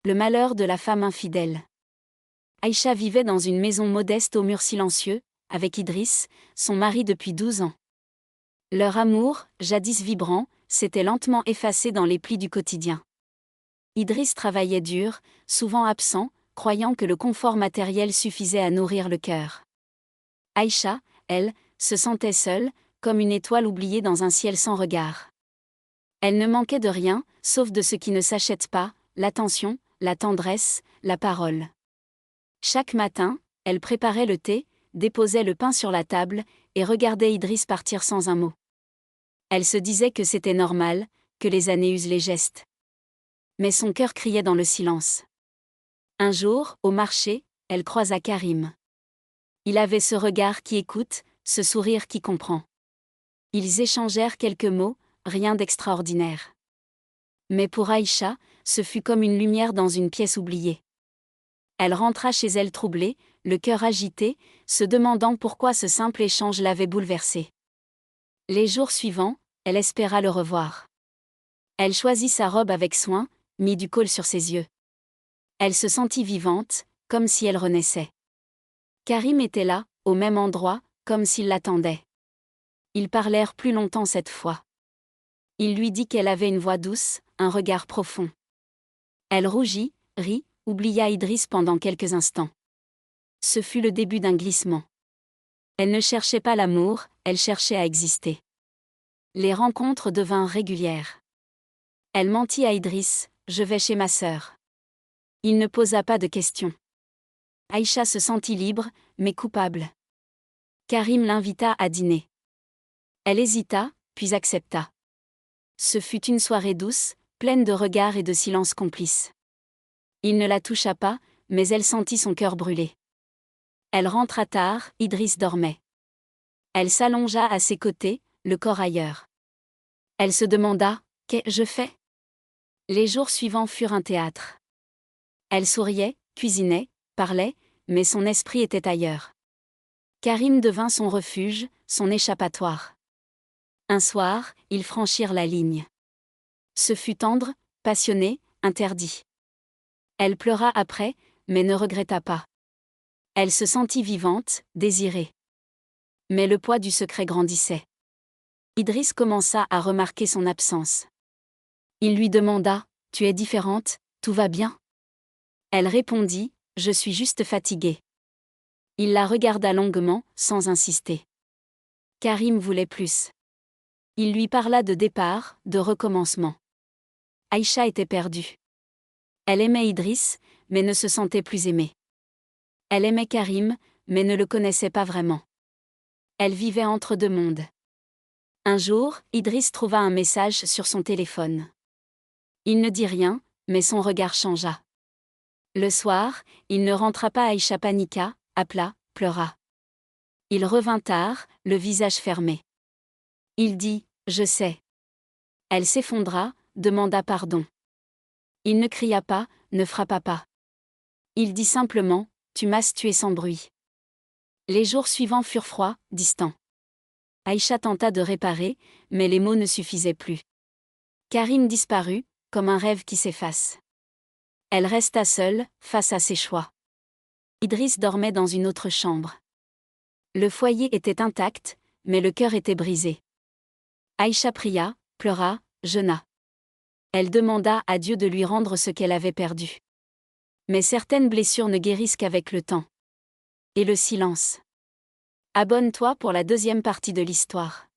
Le malheur de la femme infidèle. Aïcha vivait dans une maison modeste aux murs silencieux, avec Idriss, son mari depuis 12 ans. Leur amour, jadis vibrant, s'était lentement effacé dans les plis du quotidien. Idriss travaillait dur, souvent absent, croyant que le confort matériel suffisait à nourrir le cœur. Aïcha, elle, se sentait seule, comme une étoile oubliée dans un ciel sans regard. Elle ne manquait de rien, sauf de ce qui ne s'achète pas, l'attention, la tendresse, la parole. Chaque matin, elle préparait le thé, déposait le pain sur la table, et regardait Idriss partir sans un mot. Elle se disait que c'était normal, que les années usent les gestes. Mais son cœur criait dans le silence. Un jour, au marché, elle croisa Karim. Il avait ce regard qui écoute, ce sourire qui comprend. Ils échangèrent quelques mots, rien d'extraordinaire. Mais pour Aïcha, ce fut comme une lumière dans une pièce oubliée. Elle rentra chez elle troublée, le cœur agité, se demandant pourquoi ce simple échange l'avait bouleversée. Les jours suivants, elle espéra le revoir. Elle choisit sa robe avec soin, mit du col sur ses yeux. Elle se sentit vivante, comme si elle renaissait. Karim était là, au même endroit, comme s'il l'attendait. Ils parlèrent plus longtemps cette fois. Il lui dit qu'elle avait une voix douce, un regard profond. Elle rougit, rit, oublia Idriss pendant quelques instants. Ce fut le début d'un glissement. Elle ne cherchait pas l'amour, elle cherchait à exister. Les rencontres devinrent régulières. Elle mentit à Idriss, « Je vais chez ma sœur ». Il ne posa pas de questions. Aïcha se sentit libre, mais coupable. Karim l'invita à dîner. Elle hésita, puis accepta. Ce fut une soirée douce, pleine de regards et de silences complices. Il ne la toucha pas, mais elle sentit son cœur brûler. Elle rentra tard, Idriss dormait. Elle s'allongea à ses côtés, le corps ailleurs. Elle se demanda, « Qu'ai-je fait ?» Les jours suivants furent un théâtre. Elle souriait, cuisinait, parlait, mais son esprit était ailleurs. Karim devint son refuge, son échappatoire. Un soir, ils franchirent la ligne. Ce fut tendre, passionné, interdit. Elle pleura après, mais ne regretta pas. Elle se sentit vivante, désirée. Mais le poids du secret grandissait. Idriss commença à remarquer son absence. Il lui demanda, « Tu es différente, tout va bien ?» Elle répondit, « Je suis juste fatiguée. » Il la regarda longuement, sans insister. Karim voulait plus. Il lui parla de départ, de recommencement. Aïcha était perdue. Elle aimait Idriss, mais ne se sentait plus aimée. Elle aimait Karim, mais ne le connaissait pas vraiment. Elle vivait entre deux mondes. Un jour, Idriss trouva un message sur son téléphone. Il ne dit rien, mais son regard changea. Le soir, il ne rentra pas. Aïcha paniqua, appela, pleura. Il revint tard, le visage fermé. Il dit, « Je sais. » Elle s'effondra, demanda pardon. Il ne cria pas, ne frappa pas. Il dit simplement, « Tu m'as tué sans bruit. » Les jours suivants furent froids, distants. Aïcha tenta de réparer, mais les mots ne suffisaient plus. Karim disparut, comme un rêve qui s'efface. Elle resta seule, face à ses choix. Idriss dormait dans une autre chambre. Le foyer était intact, mais le cœur était brisé. Aïcha pria, pleura, jeûna. Elle demanda à Dieu de lui rendre ce qu'elle avait perdu. Mais certaines blessures ne guérissent qu'avec le temps. Et le silence. Abonne-toi pour la deuxième partie de l'histoire.